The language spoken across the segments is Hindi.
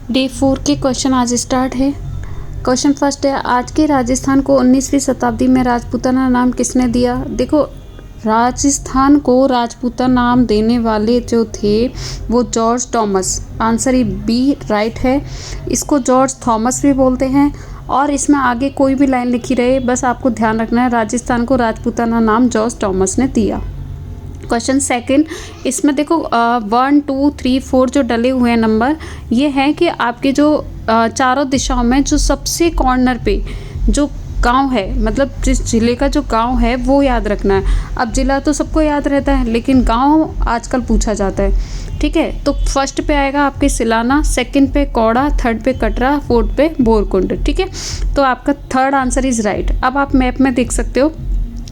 डे 4 के क्वेश्चन आज स्टार्ट है। क्वेश्चन फर्स्ट है, आज के राजस्थान को 19वीं शताब्दी में राजपूताना नाम किसने दिया? देखो, राजस्थान को राजपूताना नाम देने वाले जो थे वो जॉर्ज थॉमस। आंसर ही बी राइट है। इसको जॉर्ज थॉमस भी बोलते हैं। और इसमें आगे कोई भी लाइन लिखी रहे, बस आपको ध्यान रखना है राजस्थान को राजपूताना नाम जॉर्ज थॉमस ने दिया। क्वेश्चन सेकंड, इसमें देखो 1 2 3 4 जो डले हुए हैं नंबर, ये है कि आपके जो चारों दिशाओं में जो सबसे कॉर्नर पे जो गांव है, मतलब जिस ज़िले का जो गांव है वो याद रखना है। अब ज़िला तो सबको याद रहता है, लेकिन गांव आजकल पूछा जाता है। ठीक है, तो फर्स्ट पे आएगा आपके सिलाना, सेकंड पे कौड़ा, थर्ड पे कटरा, फोर्थ पे बोरकुंड। ठीक है, तो आपका थर्ड आंसर इज़ राइट। अब आप मैप में देख सकते हो,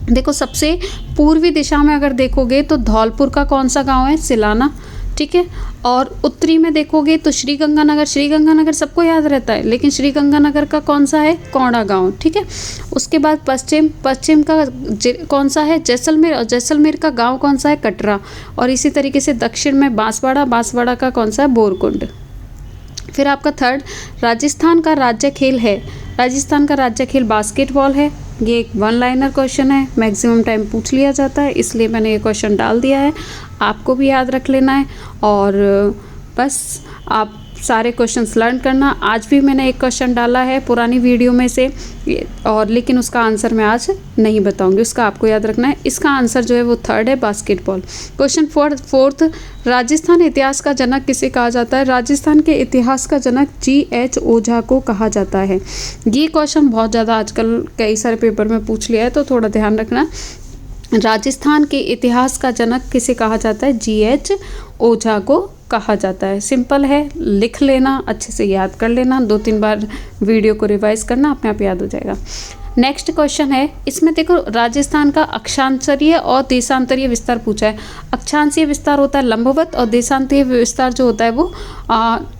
देखो सबसे पूर्वी दिशा में अगर देखोगे तो धौलपुर का कौन सा गांव है? सिलाना। ठीक है, और उत्तरी में देखोगे तो श्रीगंगानगर। श्रीगंगानगर सबको याद रहता है, लेकिन श्रीगंगानगर का कौन सा है? कौड़ा गांव। ठीक है, उसके बाद पश्चिम का कौन सा है? जैसलमेर। और जैसलमेर का गांव कौन सा है? कटरा। और इसी तरीके से दक्षिण में बांसवाड़ा। बांसवाड़ा का कौन सा है? बोरकुंड। फिर आपका थर्ड, राजस्थान का राज्य खेल है। राजस्थान का राज्य खेल बास्केटबॉल है। ये एक वन लाइनर क्वेश्चन है, मैक्सिमम टाइम पूछ लिया जाता है, इसलिए मैंने ये क्वेश्चन डाल दिया है। आपको भी याद रख लेना है और बस आप सारे क्वेश्चंस लर्न करना। आज भी मैंने एक क्वेश्चन डाला है पुरानी वीडियो में से, और लेकिन उसका आंसर मैं आज नहीं बताऊंगी, उसका आपको याद रखना है। इसका आंसर जो है वो थर्ड है, बास्केटबॉल। क्वेश्चन फोर्थ, राजस्थान इतिहास का जनक किसे कहा जाता है? राजस्थान के इतिहास का जनक G.H. ओझा को कहा जाता है। ये क्वेश्चन बहुत ज़्यादा आजकल कई सारे पेपर में पूछ लिया है, तो थोड़ा ध्यान रखना। राजस्थान के इतिहास का जनक किसे कहा जाता है? G.H. ओझा को कहा जाता है। सिंपल है, लिख लेना, अच्छे से याद कर लेना, 2-3 बार वीडियो को रिवाइज करना, अपने आप याद हो जाएगा। नेक्स्ट क्वेश्चन है, इसमें देखो राजस्थान का अक्षांशीय और देशांतरीय विस्तार पूछा है। अक्षांशीय विस्तार होता है लंबवत, और देशांतरीय विस्तार जो होता है वो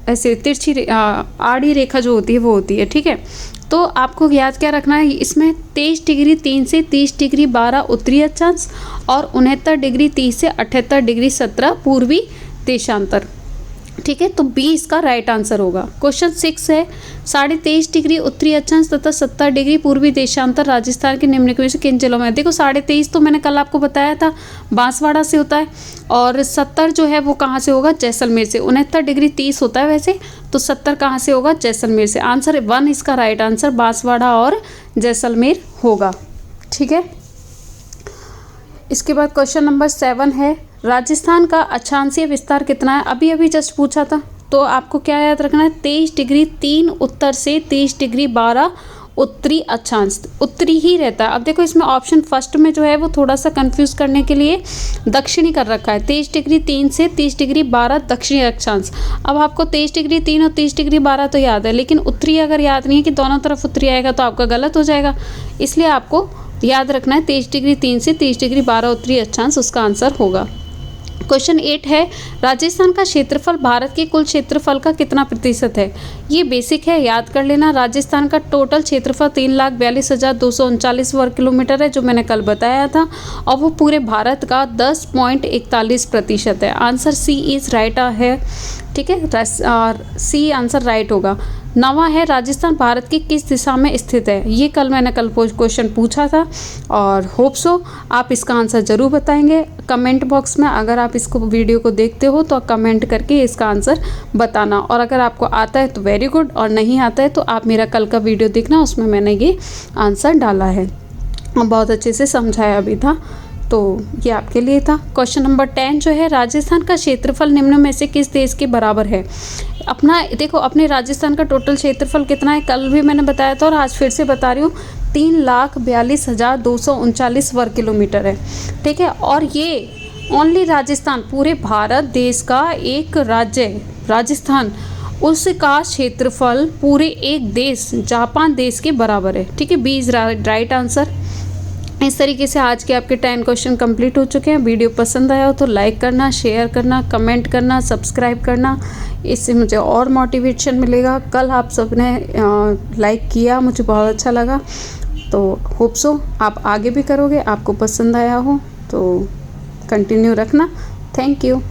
ऐसे तिरछी आड़ी रेखा जो होती है वो होती है। ठीक है, तो आपको याद क्या रखना है, इसमें 23 डिग्री 3 से 30 डिग्री 12 उत्तरी अक्षांश और 69 डिग्री 30 से 78 डिग्री 17 पूर्वी देशांतर। ठीक है, तो बी इसका राइट आंसर होगा। क्वेश्चन 6 है, 23.5 डिग्री उत्तरी अक्षांश तथा 70 डिग्री पूर्वी देशांतर राजस्थान के निम्नलिखित में से किन जिलों में? देखो 23.5 तो मैंने कल आपको बताया था बांसवाड़ा से होता है, और 70 जो है वो कहाँ से होगा? जैसलमेर से। 69 डिग्री 30 होता है वैसे, तो 70 कहाँ से होगा? जैसलमेर से। आंसर 1 इसका राइट आंसर बांसवाड़ा और जैसलमेर होगा। ठीक है, इसके बाद क्वेश्चन नंबर 7 है, राजस्थान का अक्षांशीय विस्तार कितना है? अभी अभी जस्ट पूछा था, तो आपको क्या याद रखना है? 23 डिग्री 3 उत्तर से 30 डिग्री 12 उत्तरी अक्षांश। उत्तरी ही रहता है। अब देखो इसमें ऑप्शन फर्स्ट में जो है वो थोड़ा सा कंफ्यूज करने के लिए दक्षिणी कर रखा है। 23 डिग्री 3 से 30 डिग्री 12 दक्षिणी अक्षांश। अब आपको 23 डिग्री 3 और 30 डिग्री 12 तो याद है, लेकिन उत्तरी अगर याद नहीं है कि दोनों तरफ उत्तरी आएगा तो आपका गलत हो जाएगा। इसलिए आपको याद रखना है 23 डिग्री 3 से 30 डिग्री 12 उत्तरी अक्षांश उसका आंसर होगा। क्वेश्चन 8 है, राजस्थान का क्षेत्रफल भारत के कुल क्षेत्रफल का कितना प्रतिशत है? ये बेसिक है, याद कर लेना। राजस्थान का टोटल क्षेत्रफल 3,42,239 वर्ग किलोमीटर है, जो मैंने कल बताया था, और वो पूरे भारत का 10.41% है। आंसर सी इज राइट है। ठीक है, सी आंसर राइट होगा। 9वां है, राजस्थान भारत की किस दिशा में स्थित है? ये मैंने कल क्वेश्चन पूछा था, और होप सो आप इसका आंसर ज़रूर बताएंगे कमेंट बॉक्स में। अगर आप इसको वीडियो को देखते हो तो कमेंट करके इसका आंसर बताना, और अगर आपको आता है तो वेरी गुड, और नहीं आता है तो आप मेरा कल का वीडियो देखना, उसमें मैंने ये आंसर डाला है और बहुत अच्छे से समझाया भी था, तो ये आपके लिए था। क्वेश्चन नंबर 10 जो है, राजस्थान का क्षेत्रफल निम्न में से किस देश के बराबर है? अपना देखो, अपने राजस्थान का टोटल क्षेत्रफल कितना है? कल भी मैंने बताया था और आज फिर से बता रही हूँ, 3,42,239 वर्ग किलोमीटर है। ठीक है, और ये ओनली राजस्थान, पूरे भारत देश का एक राज्य है राजस्थान, उसका क्षेत्रफल पूरे एक देश जापान देश के बराबर है। ठीक है, बी इज राइट आंसर। इस तरीके से आज के आपके 10 क्वेश्चन कंप्लीट हो चुके हैं। वीडियो पसंद आया हो तो लाइक करना, शेयर करना, कमेंट करना, सब्सक्राइब करना, इससे मुझे और मोटिवेशन मिलेगा। कल आप सबने लाइक किया, मुझे बहुत अच्छा लगा, तो होप सो आप आगे भी करोगे। आपको पसंद आया हो तो कंटिन्यू रखना। Thank you.